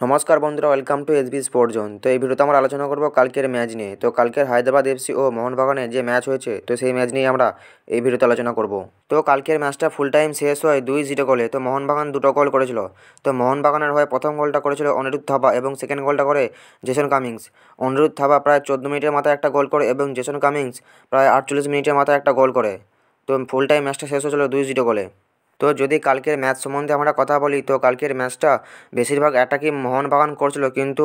নমস্কার বন্ধুরা, welcome to SB sport zone. তো এই ভিডিওতে আমরা আলোচনা করব কালকের ম্যাচ নিয়ে। তো কালকের হায়দ্রাবাদ এফসি ও মোহনবাগানের যে ম্যাচ হয়েছে, তো সেই ম্যাচ নিয়ে আমরা এই ভিডিওতে আলোচনা করব। তো কালকের ম্যাচটা ফুল টাইম শেষ হয় 2-0 গোলে। তো মোহনবাগান দুটো গোল করেছিল। তো মোহনবাগানের হয়ে প্রথম গোলটা করেছিল অনিরুদ্ধ থাপা এবং সেকেন্ড গোলটা করে জেসন কামিংস। অনিরুদ্ধ থাপা প্রায় 14 মিনিটের মাথায় একটা গোল করে এবং জেসন কামিংস প্রায় 48 মিনিটের মাথায় একটা গোল করে। তো ফুল টাইম ম্যাচটা শেষ হয়েছিল 2-0 গোলে। তো যদি কালকের ম্যাচ সম্বন্ধে আমরা কথা বলি, তো কালকের ম্যাচটা বেশিরভাগ অ্যাটাকই মোহনবাগান করছিল, কিন্তু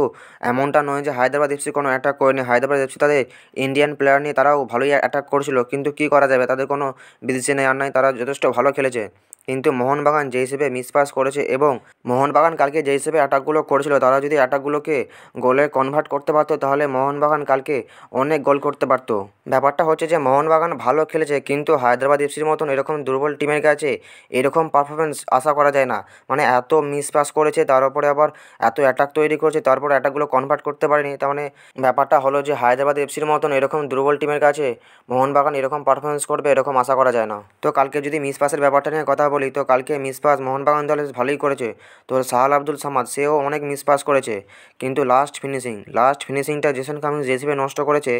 এমনটা নয় যে হায়দ্রাবাদ এফসি কোনো অ্যাটাক করেনি। হায়দ্রাবাদ এফসি তাদের ইন্ডিয়ান প্লেয়ার নিয়ে তারাও ভালোই অ্যাটাক করছিল, কিন্তু কী করা যাবে, তাদের কোনো বিদেশি নেই আর নাই, তারা যথেষ্ট ভালো খেলেছে। কিন্তু মোহনবাগান যে হিসেবে মিসপাস করেছে এবং মোহনবাগান কালকে যে হিসেবে অ্যাটাকগুলো করেছিল, তারা যদি অ্যাটাকগুলোকে গোলে কনভার্ট করতে পারতো তাহলে মোহনবাগান কালকে অনেক গোল করতে পারতো। ব্যাপারটা হচ্ছে যে মোহনবাগান ভালো খেলেছে, কিন্তু হায়দ্রাবাদ এফসির মতন এরকম দুর্বল টিমের কাছে এরকম পারফরমেন্স আশা করা যায় না। মানে এত মিস পাস করেছে, তার উপরে আবার এত অ্যাটাক তৈরি করেছে, তারপর অ্যাটাকগুলো কনভার্ট করতে পারেনি। তার মানে ব্যাপারটা হলো যে হায়দ্রাবাদ এফসির মতন এরকম দুর্বল টিমের কাছে মোহনবাগান এরকম পারফরমেন্স করবে এরকম আশা করা যায় না। তো কালকে যদি মিস পাসের ব্যাপারটা নিয়ে কথা বলি, তো কালকে মিস পাস মোহনবাগান দল ভালোই করেছে। তো সাহাল আব্দুল সামাদ সেও অনেক মিস পাস করেছে, কিন্তু লাস্ট ফিনিশিংটা জেসন কামিংস যে হিসেবে নষ্ট করেছে,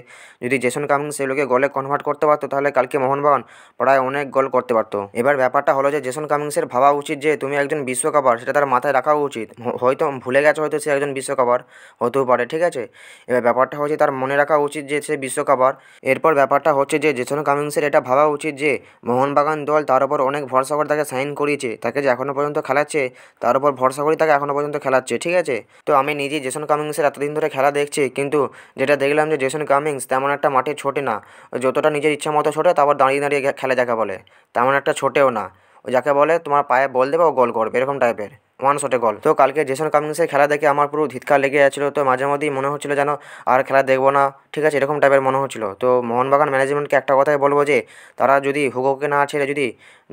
যদি জেসন কামিংস সেগুলোকে গোলে কনভার্ট করতে পারতো তাহলে কালকে মোহনবাগান প্রায় অনেক গোল করতে পারতো। এবার ব্যাপারটা হলো যে জেসন কামিংসের ভাবা উচিত যে তুমি একজন বিশ্বকাপার, সেটা তার মাথায় রাখা উচিত। হয়তো ভুলে গেছে, হয়তো সে একজন বিশ্বকাপার হতেও পারে, ঠিক আছে। এবার ব্যাপারটা হচ্ছে তার মনে রাখা উচিত যে সে বিশ্বকাপার। এরপর ব্যাপারটা হচ্ছে যে জেসন কামিংসের এটা ভাবা উচিত যে মোহনবাগান দল তার উপর অনেক ভরসা করে তাকে সাইন করিয়েছে, তাকে যে এখনও পর্যন্ত খেলাচ্ছে, তার উপর ভরসা করে তাকে এখনও পর্যন্ত খেলাচ্ছে, ঠিক আছে। তো আমি নিজেই জেসন কামিংসের এতদিন ধরে খেলা দেখছি, কিন্তু যেটা দেখলাম যে জেসন কামিংস তেমন একটা মাঠে ছোটে না। যতটা নিজের ইচ্ছা মতো ছোটে, তারপর দাঁড়িয়ে দাঁড়িয়ে খেলে যাকে বলে, তেমন একটা ছোটেও না। ও যাকে বলে তোমার পায়ে বল দেবে ও গোল করবে, এরকম টাইপের ওয়ান শটে গোল। তো কালকে জেসন কামিংসের খেলা দেখে আমার পুরো ধিৎকার লেগে যাচ্ছিলো। তো মাঝে মধ্যেই মনে হচ্ছিলো যেন আর খেলা দেখবো না, ঠিক আছে, এরকম টাইপের মনে হচ্ছিলো। তো মোহনবাগান ম্যানেজমেন্টকে একটা কথাই বলবো যে তারা যদি হুগোকে না ছেড়ে যদি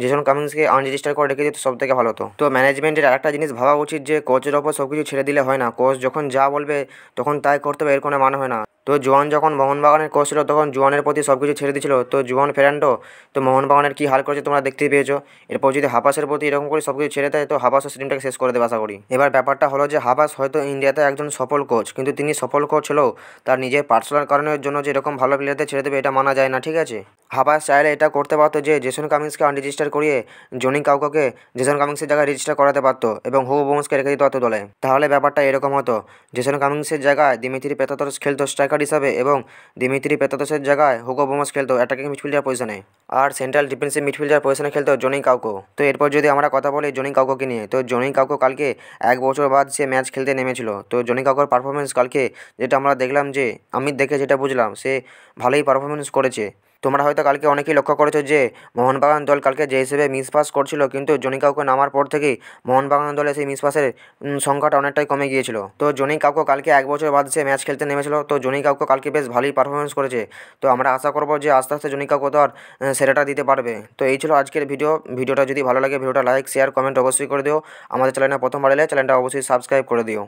জেসন কামিংসকে আনরেজিস্টার করে রেখে দিত সব থেকে ভালো হতো। তো ম্যানেজমেন্টের একটা জিনিস ভাবা উচিত যে কোচের ওপর সব কিছু ছেড়ে দিলে হয় না। কোচ যখন যা বলবে তখন তাই করতে হবে, এর কোনো মানে হয় না। তো জোয়ান যখন মোহনবাগানের কোচ ছিল তখন জোয়ানের প্রতি সব কিছু ছেড়ে দিয়েছিল। তো জোয়ান ফেরান্ডো তো মোহনবাগানের কী হাল করেছে তোমরা দেখতেই পেয়েছো। এরপর যদি হাবাসের প্রতি এরকম করে সব কিছু ছেড়ে দেয়, তো হাবাসও টিমটাকে শেষ করে দেবে আশা করি। এবার ব্যাপারটা হলো যে হাবাস হয়তো ইন্ডিয়াতে একজন সফল কোচ, কিন্তু তিনি সফল কোচ হলেও তার নিজের পার্সোনাল কারণের জন্য যে এরকম ভালো প্লেয়ারদের ছেড়ে দেবে এটা মানা যায় না, ঠিক আছে। হাবাস চাইলে এটা করতে পারতো যে জেসন কামিংসকে আনরেজিস্টার করিয়ে জনি কাউকে জেসন কামিংসের জায়গায় রেজিস্টার করাতে পারতো এবং হুগো বোমসকে রেখে দিতে পারতো দলে। তাহলে ব্যাপারটা এরকম হতো, জেসন কামিংসের জায়গায় দিমিত্রি পেতাতোস খেলতো স্ট্রাইকার হিসাবে এবং দিমিত্রি পেতাতোসের জায়গায় হুগো বোমস খেলতো অ্যাটাকিং মিডফিল্ডার পজিশনে, আর সেন্ট্রাল ডিফেন্সিভ মিডফিল্ডার পজিশনে খেলতো জনি কাউকো। তো এরপর যদি আমরা কথা বলি জনি কাউকোকে নিয়ে, তো জনি কাউকো কালকে 1 বছর বাদ সে ম্যাচ খেলতে নেমেছিল। তো জনি কাউকোর পারফরমেন্স কালকে যেটা আমরা দেখলাম, যে আমি দেখে যেটা বুঝলাম, সে ভালোই পারফরমেন্স করেছে। তোমরা হয়তো কালকে অনেকেই লক্ষ্য করেছো যে মোহনবাগান দল কালকে যে হিসেবে মিসপাস করছিল, কিন্তু জনি কাউকো নামার পর থেকেই মোহনবাগান দলে সেই মিসপাসের সংখ্যাটা অনেকটাই কমে গিয়েছিল। তো জনি কাউকো কালকে 1 বছর বাদ সে ম্যাচ খেলতে নেমেছিল। তো জনি কাউকো কালকে বেশ ভালোই পারফরমেন্স করেছে। তো আমরা আশা করবো যে আস্তে আস্তে জনি কাউকো তো আর সেরাটা দিতে পারবে। তো এই ছিল আজকের ভিডিওটা যদি ভালো লাগে ভিডিওটা লাইক শেয়ার কমেন্ট অবশ্যই করে দিও। আমাদের চ্যানেলে প্রথমবার এলে চ্যানেলটা অবশ্যই সাবস্ক্রাইব করে দিও।